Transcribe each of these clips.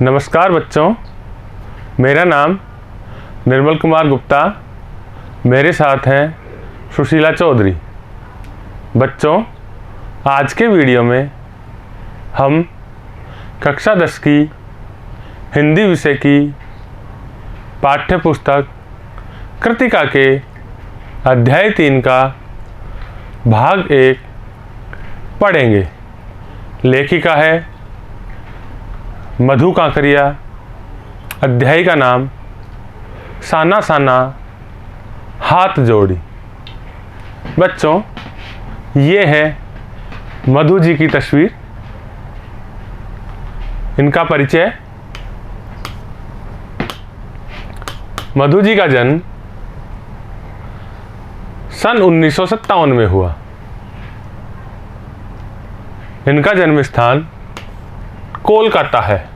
नमस्कार बच्चों, मेरा नाम निर्मल कुमार गुप्ता, मेरे साथ हैं सुशीला चौधरी। बच्चों, आज के वीडियो में हम कक्षा 10 की हिंदी विषय की पाठ्य पुस्तक कृतिका के अध्याय 3 का भाग 1 पढ़ेंगे। लेखिका है मधु कांकरिया। अध्याय का नाम साना साना हाथ जोड़ी। बच्चों, ये है मधु जी की तस्वीर। इनका परिचय। मधु जी का जन्म सन 1957 में हुआ। इनका जन्म स्थान कोलकाता है।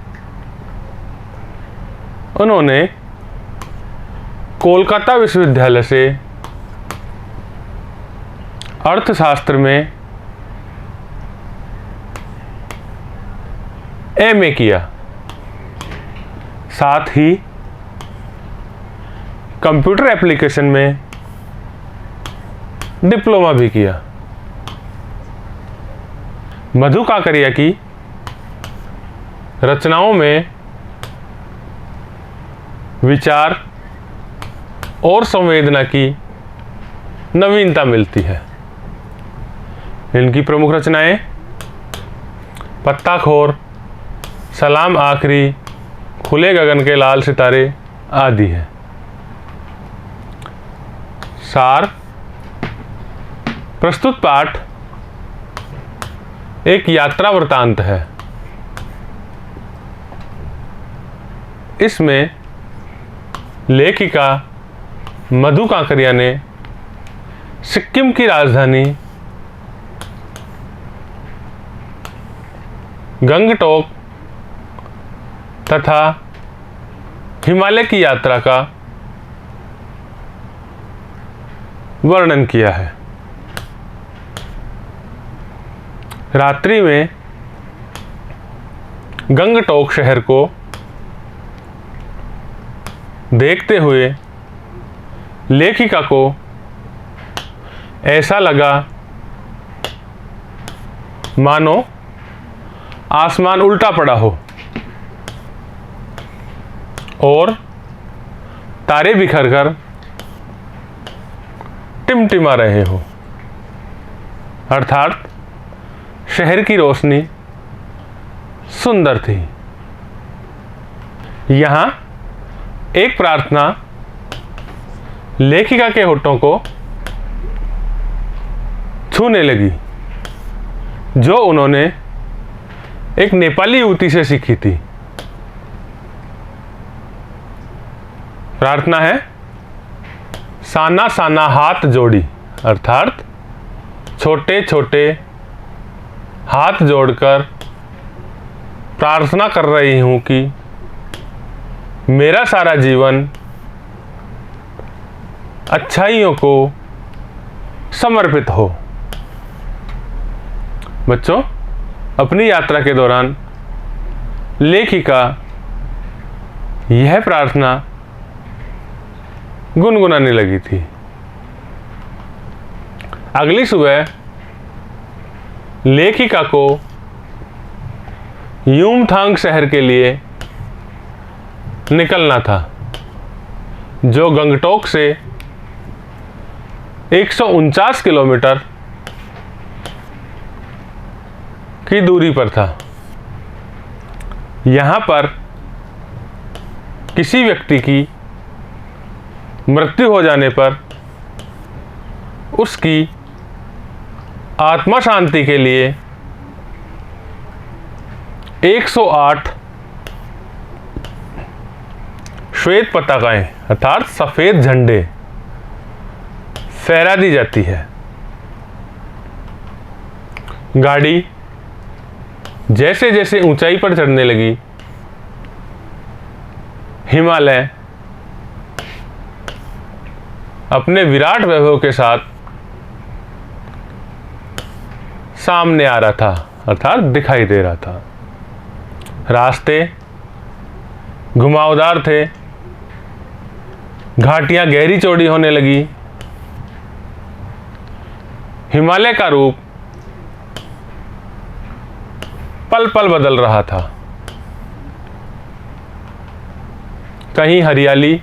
उन्होंने कोलकाता विश्वविद्यालय से अर्थशास्त्र में एमए किया, साथ ही कंप्यूटर एप्लीकेशन में डिप्लोमा भी किया। मधु कांकरिया की रचनाओं में विचार और संवेदना की नवीनता मिलती है। इनकी प्रमुख रचनाएं पत्ताखोर, सलाम आखिरी, खुले गगन के लाल सितारे आदि है। सार प्रस्तुत पाठ एक यात्रा वृतांत है। इसमें लेखिका मधु कांकरिया ने सिक्किम की राजधानी गंगटोक तथा हिमालय की यात्रा का वर्णन किया है। रात्रि में गंगटोक शहर को देखते हुए लेखिका को ऐसा लगा मानो आसमान उल्टा पड़ा हो और तारे बिखरकर टिमटिमा रहे हो। अर्थात शहर की रोशनी सुंदर थी। यहाँ एक प्रार्थना लेखिका के होठों को छूने लगी, जो उन्होंने एक नेपाली युवती से सीखी थी। प्रार्थना है साना साना हाथ जोड़ी, अर्थात छोटे छोटे हाथ जोड़कर प्रार्थना कर रही हूं कि मेरा सारा जीवन अच्छाइयों को समर्पित हो। बच्चों, अपनी यात्रा के दौरान लेखिका यह प्रार्थना गुनगुनाने लगी थी। अगली सुबह लेखिका को यूमथांग शहर के लिए निकलना था, जो गंगटोक से 149 किलोमीटर की दूरी पर था। यहाँ पर किसी व्यक्ति की मृत्यु हो जाने पर उसकी आत्मा शांति के लिए 108 श्वेत पताकाएं अर्थात सफेद झंडे फहरा दी जाती है। गाड़ी जैसे जैसे ऊंचाई पर चढ़ने लगी, हिमालय अपने विराट वैभव के साथ सामने आ रहा था, अर्थात दिखाई दे रहा था। रास्ते घुमावदार थे, घाटियां गहरी चौड़ी होने लगी। हिमालय का रूप पल पल बदल रहा था। कहीं हरियाली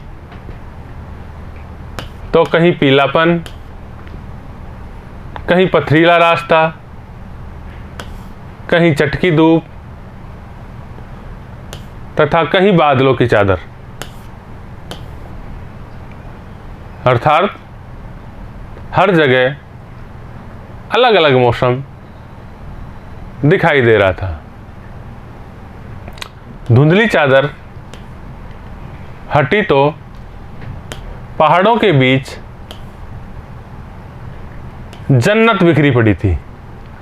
तो कहीं पीलापन, कहीं पथरीला रास्ता, कहीं चटकी धूप तथा कहीं बादलों की चादर। अर्थात हर जगह अलग अलग मौसम दिखाई दे रहा था। धुंधली चादर हटी तो पहाड़ों के बीच जन्नत बिखरी पड़ी थी।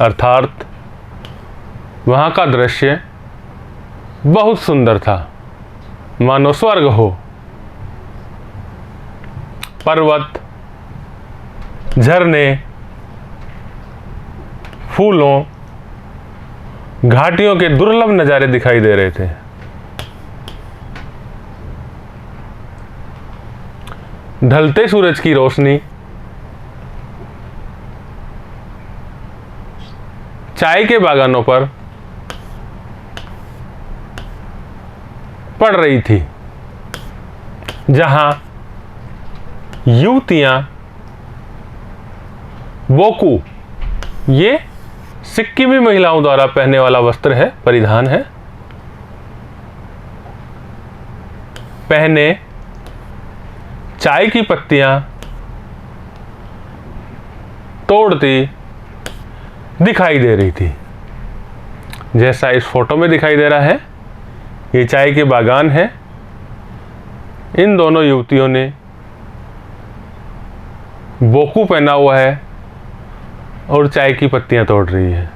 अर्थात वहाँ का दृश्य बहुत सुंदर था, मानो स्वर्ग हो। पर्वत, झरने, फूलों, घाटियों के दुर्लभ नज़ारे दिखाई दे रहे थे। ढलते सूरज की रोशनी चाय के बागानों पर पड़ रही थी, जहां युवतियां बोकू, ये सिक्किमी महिलाओं द्वारा पहनने वाला वस्त्र है, परिधान है, पहने चाय की पत्तियां तोड़ती दिखाई दे रही थी। जैसा इस फोटो में दिखाई दे रहा है, ये चाय के बागान है। इन दोनों युवतियों ने बोकू पहना हुआ है और चाय की पत्तियां तोड़ रही है।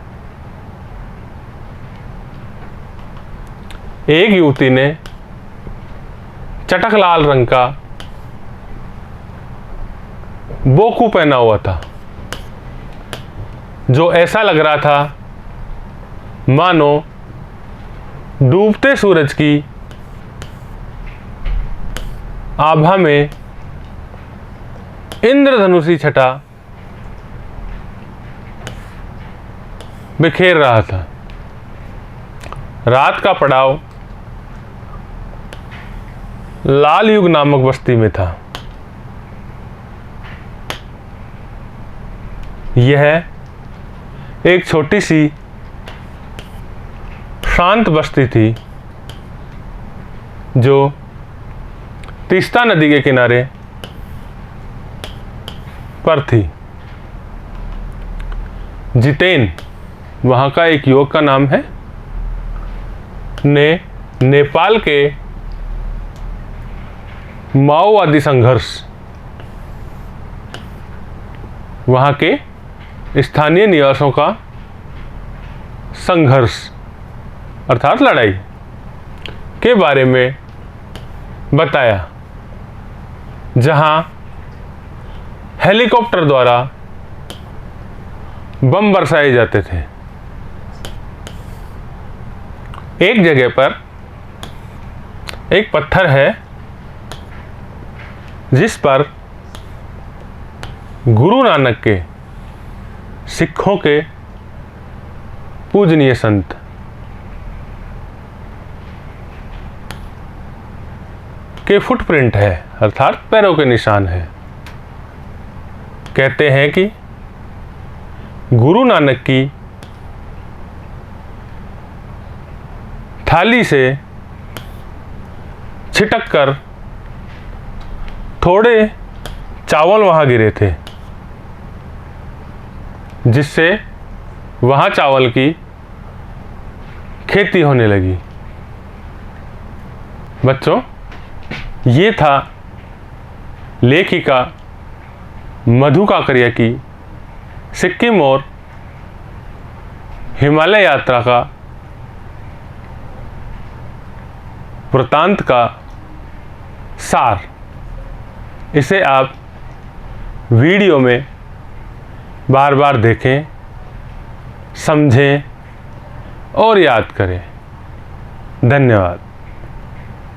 एक युवती ने चटक लाल रंग का बोकू पहना हुआ था, जो ऐसा लग रहा था मानो डूबते सूरज की आभा में इंद्रधनुषी छटा बिखेर रहा था। रात का पड़ाव लाल युग नामक बस्ती में था। यह एक छोटी सी शांत बस्ती थी, जो तीस्ता नदी के किनारे पर थी। जितेन वहाँ का एक युवक का नाम है, ने नेपाल के माओवादी संघर्ष, वहाँ के स्थानीय निवासियों का संघर्ष अर्थात लड़ाई के बारे में बताया, जहां हेलीकॉप्टर द्वारा बम बरसाए जाते थे। एक जगह पर एक पत्थर है, जिस पर गुरु नानक के, सिखों के पूजनीय संत के फुटप्रिंट है, अर्थात पैरों के निशान है। कहते हैं कि गुरु नानक की थाली से छिटक कर थोड़े चावल वहाँ गिरे थे, जिससे वहाँ चावल की खेती होने लगी। बच्चों, ये था लेखिका मधु काकरिया की सिक्किम और हिमालय यात्रा का वृतांत का सार। इसे आप वीडियो में बार बार देखें, समझें और याद करें। धन्यवाद।